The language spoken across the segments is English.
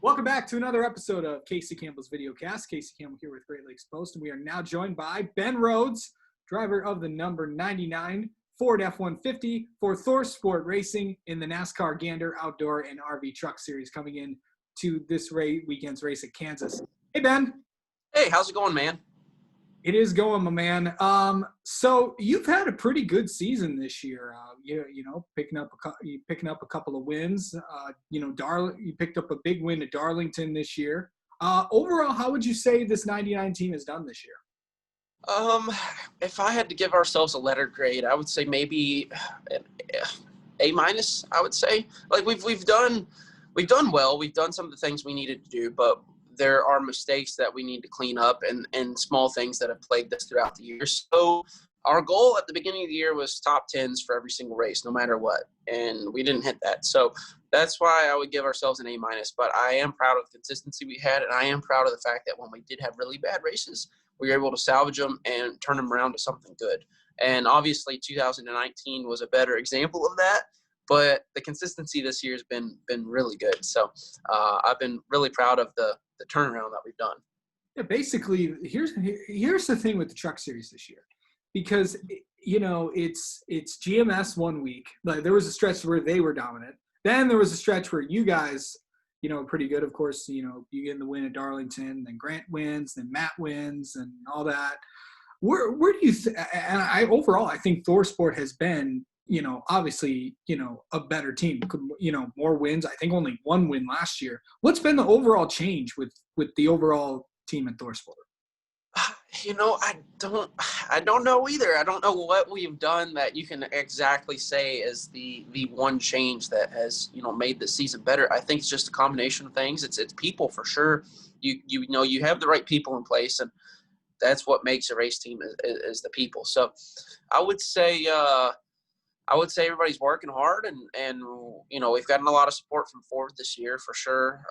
Welcome back to another episode of Casey Campbell's Videocast. Casey Campbell here with Great Lakes Post, and we are now joined by Ben Rhodes, driver of the number 99 Ford F-150 for ThorSport Racing in the NASCAR Gander Outdoor and RV Truck Series, coming in to this weekend's race at Kansas. Hey, Ben. Hey, how's it going, man? It is going, my man. So you've had a pretty good season this year. Picking up a couple of wins. You picked up a big win at Darlington this year. Overall, how would you say this 99 team has done this year? If I had to give ourselves a letter grade, I would say maybe A minus. I would say like we've done well. We've done some of the things we needed to do, but there are mistakes that we need to clean up and small things that have plagued us throughout the year. So our goal at the beginning of the year was top 10s for every single race, no matter what. And we didn't hit that. So that's why I would give ourselves an A minus. But I am proud of the consistency we had. And I am proud of the fact that when we did have really bad races, we were able to salvage them and turn them around to something good. And obviously 2019 was a better example of that. But the consistency this year has been really good. So I've been really proud of the turnaround that we've done. Yeah, basically, here's the thing with the Truck Series this year, because it's GMS 1 week. Like, there was a stretch where they were dominant. Then there was a stretch where you guys, pretty good. Of course, you get the win at Darlington, then Grant wins, then Matt wins, and all that. Where do you? Overall, I think ThorSport has been, obviously, a better team. More wins. I think only one win last year. What's been the overall change with the overall team at ThorSport? I don't know either. I don't know what we've done that you can exactly say is the one change that has, made the season better. I think it's just a combination of things. It's people for sure. You have the right people in place, and that's what makes a race team is the people. So I would say everybody's working hard, and we've gotten a lot of support from Ford this year for sure.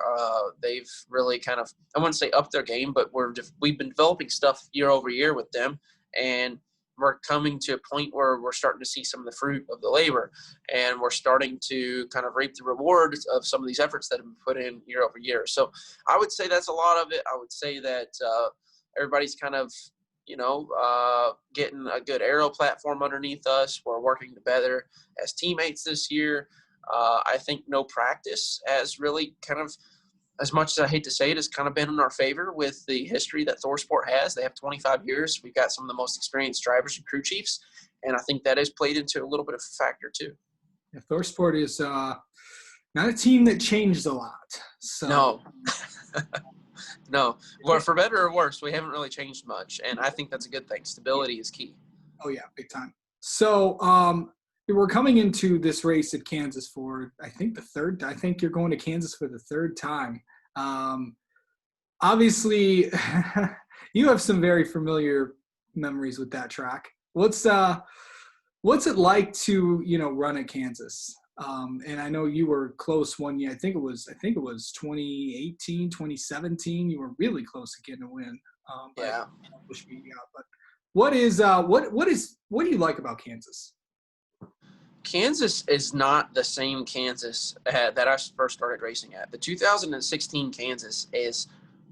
They've really kind of, I wouldn't say up their game, but we've been developing stuff year over year with them, and we're coming to a point where we're starting to see some of the fruit of the labor, and we're starting to kind of reap the rewards of some of these efforts that have been put in year over year. So I would say that's a lot of it. I would say that everybody's kind of getting a good aero platform underneath us. We're working together as teammates this year. I think no practice has really kind of, as much as I hate to say it, has kind of been in our favor with the history that ThorSport has. They have 25 years. We've got some of the most experienced drivers and crew chiefs, and I think that has played into a little bit of a factor too. Yeah, ThorSport is not a team that changed a lot. So. No. No, well, for better or worse, we haven't really changed much, and I think that's a good thing. Stability is key. Oh, yeah, big time. So we're coming into this race at Kansas for, I think you're going to Kansas for the third time. Obviously, you have some very familiar memories with that track. What's it like to, run at Kansas? And I know you were close one year. I think it was 2018, 2017. You were really close to getting a win. Yeah. But what do you like about Kansas? Kansas is not the same Kansas that I first started racing at. The 2016 Kansas is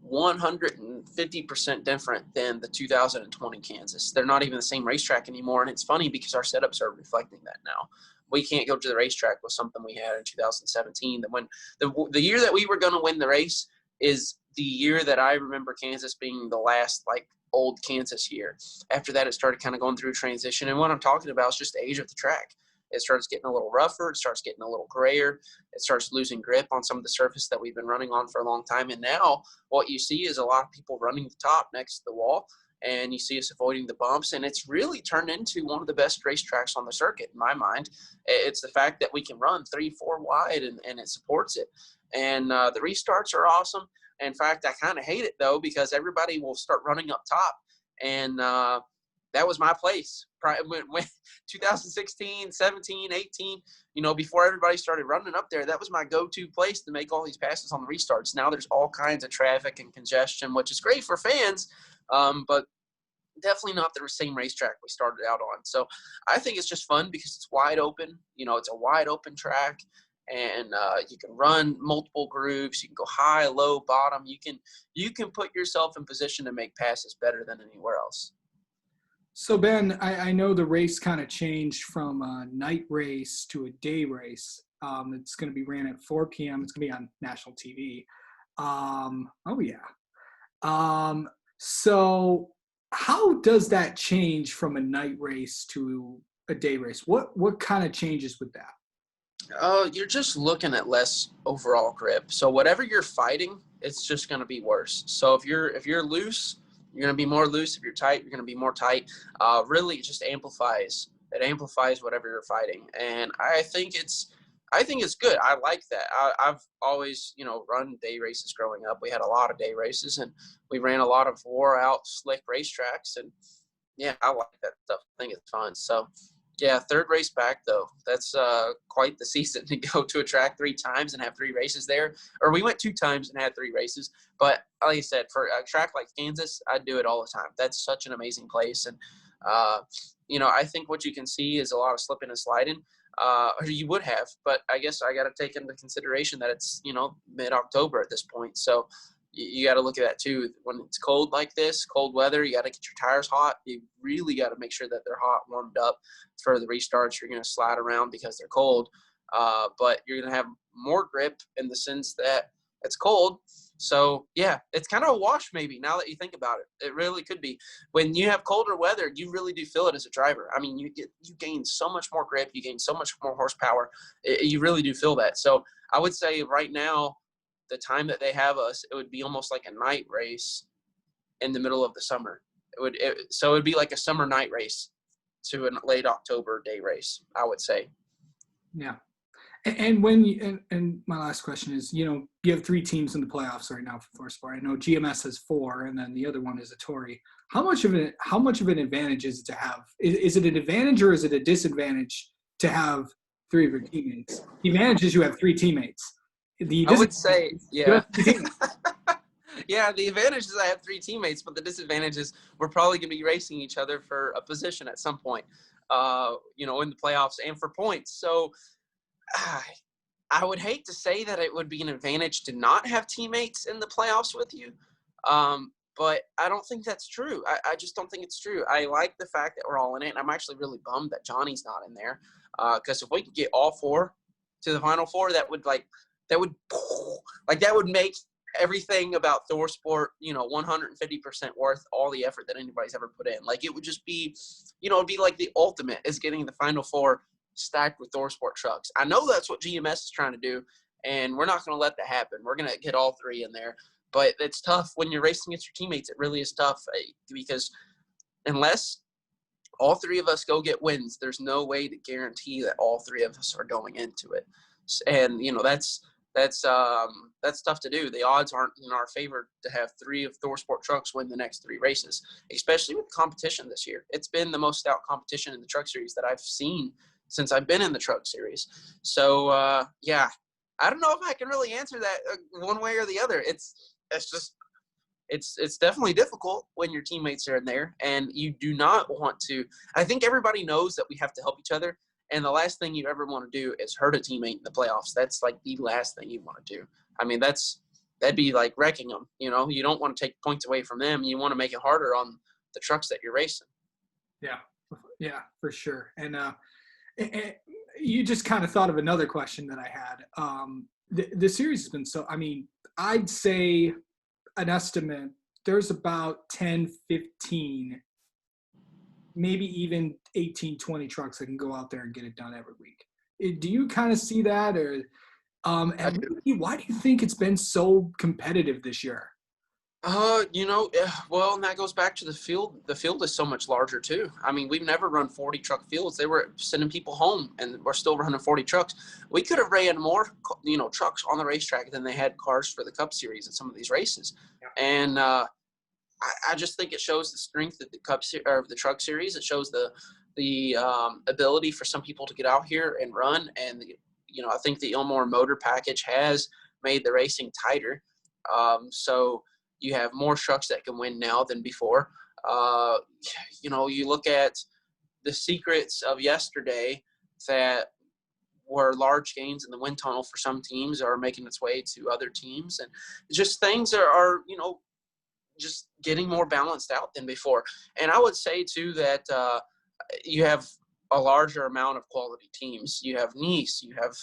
150% different than the 2020 Kansas. They're not even the same racetrack anymore, and it's funny because our setups are reflecting that now. We can't go to the racetrack with something we had in 2017. That when the year that we were going to win the race is the year that I remember Kansas being the last old Kansas year. After that, it started kind of going through a transition. And what I'm talking about is just the age of the track. It starts getting a little rougher. It starts getting a little grayer. It starts losing grip on some of the surface that we've been running on for a long time. And now what you see is a lot of people running the top next to the wall, and you see us avoiding the bumps. And it's really turned into one of the best racetracks on the circuit, in my mind. It's the fact that we can run 3-4 wide, and it supports it. And the restarts are awesome. In fact, I kind of hate it, though, because everybody will start running up top. And that was my place. When 2016, 17, 18, before everybody started running up there, that was my go-to place to make all these passes on the restarts. Now there's all kinds of traffic and congestion, which is great for fans, but definitely not the same racetrack we started out on. So I think it's just fun because it's wide open. It's a wide open track, and you can run multiple grooves. You can go high, low, bottom. You can put yourself in position to make passes better than anywhere else. So Ben, I know the race kind of changed from a night race to a day race. It's going to be ran at 4 p.m. It's going to be on national TV. Oh yeah. So how does that change from a night race to a day race? What kind of changes with that? You're just looking at less overall grip. So whatever you're fighting, it's just going to be worse. So if you're loose, you're going to be more loose. If you're tight, you're going to be more tight. Really, it just amplifies. It amplifies whatever you're fighting, and I think it's good. I like that. I've always, run day races growing up. We had a lot of day races, and we ran a lot of wore-out, slick racetracks, and yeah, I like that stuff. I think it's fun. So, yeah, third race back though. That's quite the season to go to a track 3 times and have 3 races there. Or we went 2 times and had 3 races. But like I said, for a track like Kansas, I do it all the time. That's such an amazing place, and I think what you can see is a lot of slipping and sliding. Or you would have, but I guess I got to take into consideration that it's mid-October at this point, so you got to look at that too. When it's cold like this, cold weather, you got to get your tires hot. You really got to make sure that they're hot, warmed up for the restarts. You're going to slide around because they're cold, but you're going to have more grip in the sense that it's cold. So yeah, it's kind of a wash maybe now that you think about it. It really could be. When you have colder weather, you really do feel it as a driver. I mean, you gain so much more grip, you gain so much more horsepower. You really do feel that. So I would say right now, the time that they have us, it would be almost like a night race in the middle of the summer. So it would be like a summer night race to a late October day race, I would say. Yeah. And when and my last question is, you have 3 teams in the playoffs right now for ThorSport. I know GMS has 4, and then the other one is a Tory. How much of an advantage is it to have? Is it an advantage or is it a disadvantage to have 3 of your teammates? The advantage is you have 3 teammates. I would say, yeah. Yeah, the advantage is I have 3 teammates, but the disadvantage is we're probably going to be racing each other for a position at some point, in the playoffs and for points. So I would hate to say that it would be an advantage to not have teammates in the playoffs with you, but I don't think that's true. I just don't think it's true. I like the fact that we're all in it, and I'm actually really bummed that Johnny's not in there, because if we could get all 4 to the Final Four, that would make everything about ThorSport, 150% worth all the effort that anybody's ever put in. Like, it would just be, it'd be like the ultimate is getting the Final Four stacked with ThorSport trucks. I know that's what GMS is trying to do, and we're not going to let that happen. We're going to get all 3 in there, but it's tough when you're racing against your teammates. It really is tough, because unless all 3 of us go get wins, there's no way to guarantee that all 3 of us are going into it. And that's tough to do. The odds aren't in our favor to have 3 of ThorSport trucks win the next 3 races, especially with competition this year. It's been the most stout competition in the truck series that I've seen since I've been in the truck series. So yeah, I don't know if I can really answer that one way or the other. It's definitely difficult when your teammates are in there, and you do not want to. I think everybody knows that we have to help each other, and the last thing you ever want to do is hurt a teammate in the playoffs. That's like the last thing you want to do. I mean, that'd be like wrecking them. You don't want to take points away from them. You want to make it harder on the trucks that you're racing. Yeah, for sure. And you just kind of thought of another question that I had. The series has been I'd say an estimate, there's about 10, 15, maybe even 18, 20 trucks that can go out there and get it done every week. Do you kind of see that? Or and why do you think it's been so competitive this year? Well, and that goes back to the field. The field is so much larger too. I mean, we've never run 40 truck fields. They were sending people home, and we're still running 40 trucks. We could have ran more, trucks on the racetrack than they had cars for the Cup Series at some of these races. Yeah. And I just think it shows the strength of the Truck Series. It shows the ability for some people to get out here and run. And I think the Ilmore motor package has made the racing tighter. So you have more trucks that can win now than before. You look at the secrets of yesterday that were large gains in the wind tunnel for some teams are making its way to other teams. And just things are just getting more balanced out than before. And I would say, too, that you have a larger amount of quality teams. You have Nice, you have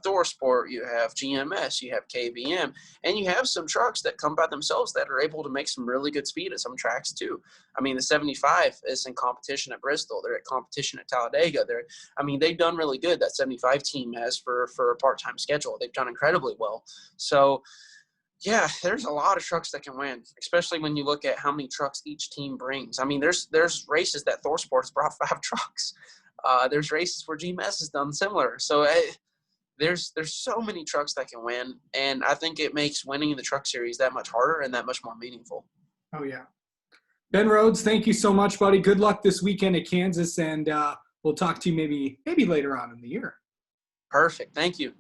ThorSport, you have GMS, you have KBM, and you have some trucks that come by themselves that are able to make some really good speed at some tracks too. I mean, the 75 is in competition at Bristol. They're at competition at Talladega. They've done really good. That 75 team has for a part-time schedule. They've done incredibly well. So, yeah, there's a lot of trucks that can win, especially when you look at how many trucks each team brings. I mean, there's races that ThorSport's brought 5 trucks. There's races where GMS has done similar. So there's so many trucks that can win, and I think it makes winning the Truck Series that much harder and that much more meaningful. Oh, yeah. Ben Rhodes, thank you so much, buddy. Good luck this weekend at Kansas, and we'll talk to you maybe later on in the year. Perfect. Thank you.